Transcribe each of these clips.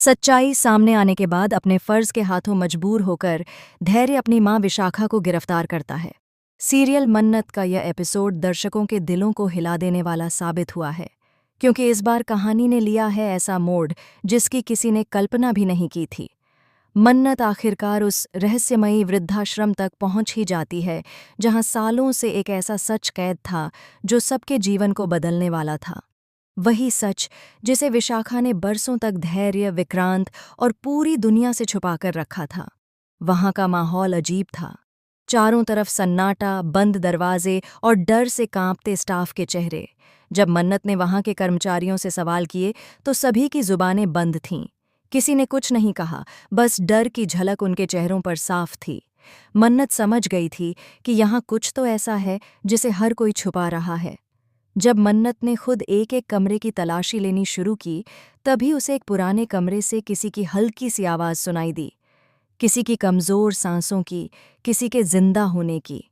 सच्चाई सामने आने के बाद अपने फर्ज के हाथों मजबूर होकर धैर्य अपनी मां विशाखा को गिरफ्तार करता है। सीरियल मन्नत का यह एपिसोड दर्शकों के दिलों को हिला देने वाला साबित हुआ है, क्योंकि इस बार कहानी ने लिया है ऐसा मोड़ जिसकी किसी ने कल्पना भी नहीं की थी। मन्नत आखिरकार उस रहस्यमयी वृद्धाश्रम तक पहुंच ही जाती है जहां सालों से एक ऐसा सच कैद था जो सबके जीवन को बदलने वाला था। वही सच जिसे विशाखा ने बरसों तक धैर्य, विक्रांत और पूरी दुनिया से छुपाकर रखा था। वहां का माहौल अजीब था। चारों तरफ सन्नाटा, बंद दरवाजे और डर से कांपते स्टाफ के चेहरे। जब मन्नत ने वहां के कर्मचारियों से सवाल किए तो सभी की जुबानें बंद थीं। किसी ने कुछ नहीं कहा, बस डर की झलक उनके चेहरों पर साफ थी। मन्नत समझ गई थी कि यहाँ कुछ तो ऐसा है जिसे हर कोई छुपा रहा है। जब मन्नत ने खुद एक एक कमरे की तलाशी लेनी शुरू की, तभी उसे एक पुराने कमरे से किसी की हल्की सी आवाज़ सुनाई दी। किसी की कमज़ोर सांसों की, किसी के जिंदा होने की।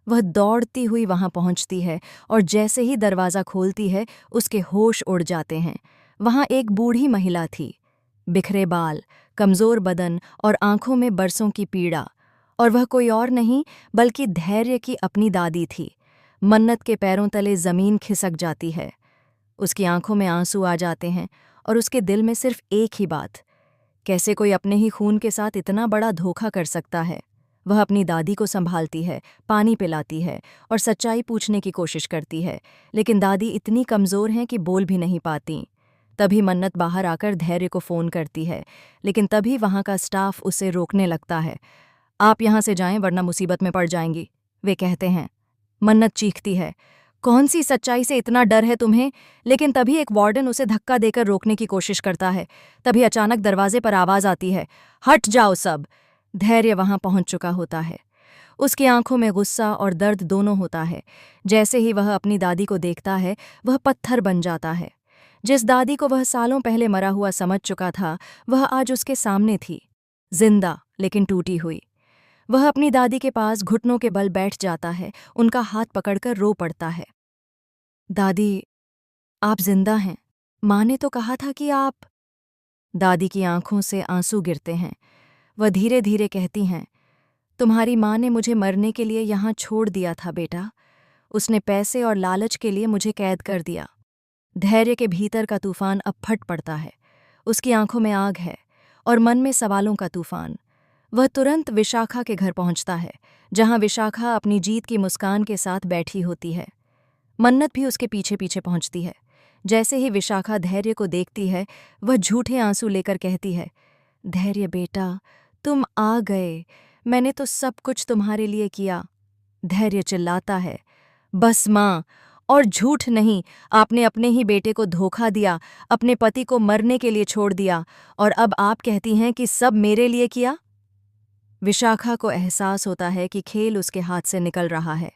वह दौड़ती हुई वहां पहुंचती है और जैसे ही दरवाज़ा खोलती है, उसके होश उड़ जाते हैं। वहां एक बूढ़ी महिला थी, बिखरे बाल, कमज़ोर बदन और आंखों में बरसों की पीड़ा। और वह कोई और नहीं बल्कि धैर्य की अपनी दादी थी। मन्नत के पैरों तले ज़मीन खिसक जाती है। उसकी आंखों में आंसू आ जाते हैं और उसके दिल में सिर्फ एक ही बात, कैसे कोई अपने ही खून के साथ इतना बड़ा धोखा कर सकता है। वह अपनी दादी को संभालती है, पानी पिलाती है और सच्चाई पूछने की कोशिश करती है, लेकिन दादी इतनी कमज़ोर हैं कि बोल भी नहीं पाती। तभी मन्नत बाहर आकर धैर्य को फ़ोन करती है, लेकिन तभी वहाँ का स्टाफ उसे रोकने लगता है। आप यहाँ से जाएं वरना मुसीबत में पड़ जाएंगी, वे कहते हैं। मन्नत चीखती है, कौन सी सच्चाई से इतना डर है तुम्हें? लेकिन तभी एक वार्डन उसे धक्का देकर रोकने की कोशिश करता है। तभी अचानक दरवाजे पर आवाज़ आती है, हट जाओ सब। धैर्य वहां पहुंच चुका होता है। उसकी आंखों में गुस्सा और दर्द दोनों होता है। जैसे ही वह अपनी दादी को देखता है, वह पत्थर बन जाता है। जिस दादी को वह सालों पहले मरा हुआ समझ चुका था, वह आज उसके सामने थी, जिंदा लेकिन टूटी हुई। वह अपनी दादी के पास घुटनों के बल बैठ जाता है, उनका हाथ पकड़कर रो पड़ता है। दादी, आप जिंदा हैं। माँ ने तो कहा था कि आप। दादी की आंखों से आंसू गिरते हैं। वह धीरे धीरे कहती हैं, तुम्हारी माँ ने मुझे मरने के लिए यहाँ छोड़ दिया था बेटा। उसने पैसे और लालच के लिए मुझे कैद कर दिया। धैर्य के भीतर का तूफान अब फट पड़ता है। उसकी आंखों में आग है और मन में सवालों का तूफान। वह तुरंत विशाखा के घर पहुंचता है, जहां विशाखा अपनी जीत की मुस्कान के साथ बैठी होती है। मन्नत भी उसके पीछे पीछे पहुंचती है। जैसे ही विशाखा धैर्य को देखती है, वह झूठे आंसू लेकर कहती है, धैर्य बेटा, तुम आ गए। मैंने तो सब कुछ तुम्हारे लिए किया। धैर्य चिल्लाता है, बस माँ, और झूठ नहीं। आपने अपने ही बेटे को धोखा दिया, अपने पति को मरने के लिए छोड़ दिया, और अब आप कहती हैं कि सब मेरे लिए किया। विशाखा को एहसास होता है कि खेल उसके हाथ से निकल रहा है।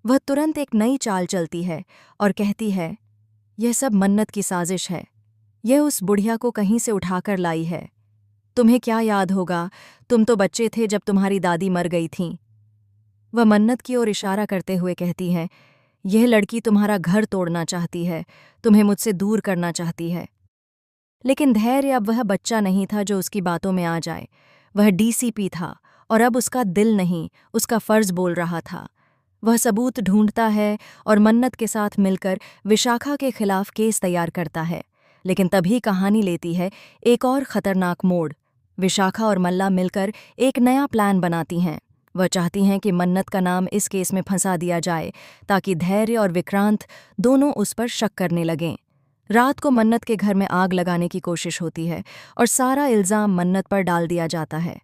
वह तुरंत एक नई चाल चलती है और कहती है, यह सब मन्नत की साजिश है। यह उस बुढ़िया को कहीं से उठाकर लाई है। तुम्हें क्या याद होगा, तुम तो बच्चे थे जब तुम्हारी दादी मर गई थीं। वह मन्नत की ओर इशारा करते हुए कहती है, यह लड़की तुम्हारा घर तोड़ना चाहती है, तुम्हें मुझसे दूर करना चाहती है। लेकिन धैर्य अब वह बच्चा नहीं था जो उसकी बातों में आ जाए। वह डीसीपी था और अब उसका दिल नहीं, उसका फर्ज बोल रहा था। वह सबूत ढूंढता है और मन्नत के साथ मिलकर विशाखा के खिलाफ केस तैयार करता है। लेकिन तभी कहानी लेती है एक और खतरनाक मोड़। विशाखा और मल्ला मिलकर एक नया प्लान बनाती हैं। वह चाहती हैं कि मन्नत का नाम इस केस में फंसा दिया जाए, ताकि धैर्य और विक्रांत दोनों उस पर शक करने लगें। रात को मन्नत के घर में आग लगाने की कोशिश होती है और सारा इल्ज़ाम मन्नत पर डाल दिया जाता है।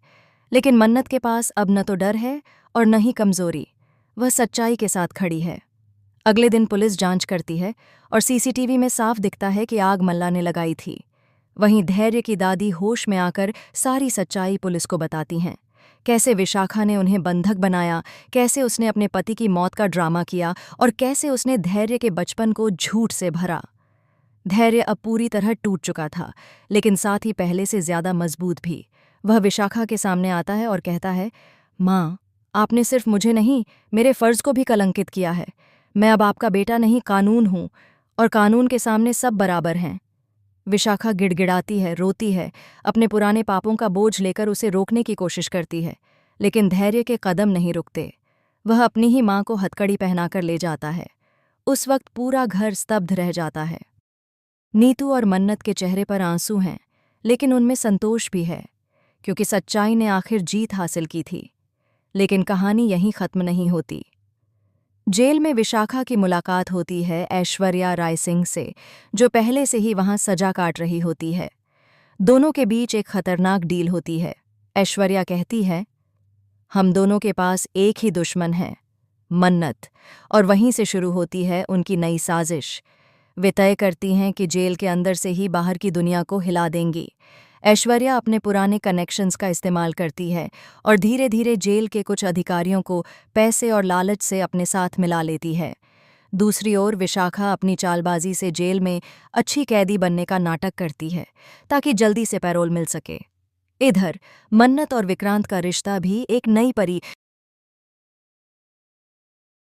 लेकिन मन्नत के पास अब न तो डर है और न ही कमज़ोरी। वह सच्चाई के साथ खड़ी है। अगले दिन पुलिस जांच करती है और सीसीटीवी में साफ दिखता है कि आग मल्ला ने लगाई थी। वहीं धैर्य की दादी होश में आकर सारी सच्चाई पुलिस को बताती हैं। कैसे विशाखा ने उन्हें बंधक बनाया, कैसे उसने अपने पति की मौत का ड्रामा किया और कैसे उसने धैर्य के बचपन को झूठ से भरा। धैर्य अब पूरी तरह टूट चुका था, लेकिन साथ ही पहले से ज्यादा मजबूत भी। वह विशाखा के सामने आता है और कहता है, माँ, आपने सिर्फ मुझे नहीं, मेरे फर्ज को भी कलंकित किया है। मैं अब आपका बेटा नहीं, कानून हूँ, और कानून के सामने सब बराबर हैं। विशाखा गिड़गिड़ाती है, रोती है, अपने पुराने पापों का बोझ लेकर उसे रोकने की कोशिश करती है, लेकिन धैर्य के कदम नहीं रुकते। वह अपनी ही माँ को हथकड़ी पहनाकर ले जाता है। उस वक्त पूरा घर स्तब्ध रह जाता है। नीतू और मन्नत के चेहरे पर आंसू हैं, लेकिन उनमें संतोष भी है, क्योंकि सच्चाई ने आखिर जीत हासिल की थी। लेकिन कहानी यहीं खत्म नहीं होती। जेल में विशाखा की मुलाकात होती है ऐश्वर्या राय सिंह से, जो पहले से ही वहां सजा काट रही होती है। दोनों के बीच एक खतरनाक डील होती है। ऐश्वर्या कहती है, हम दोनों के पास एक ही दुश्मन है, मन्नत, और वहीं से शुरू होती है उनकी नई साजिश। वे तय करती हैं कि जेल के अंदर से ही बाहर की दुनिया को हिला देंगी। ऐश्वर्या अपने पुराने कनेक्शंस का इस्तेमाल करती है और धीरे धीरे जेल के कुछ अधिकारियों को पैसे और लालच से अपने साथ मिला लेती है। दूसरी ओर विशाखा अपनी चालबाजी से जेल में अच्छी कैदी बनने का नाटक करती है, ताकि जल्दी से पैरोल मिल सके। इधर मन्नत और विक्रांत का रिश्ता भी एक नई परी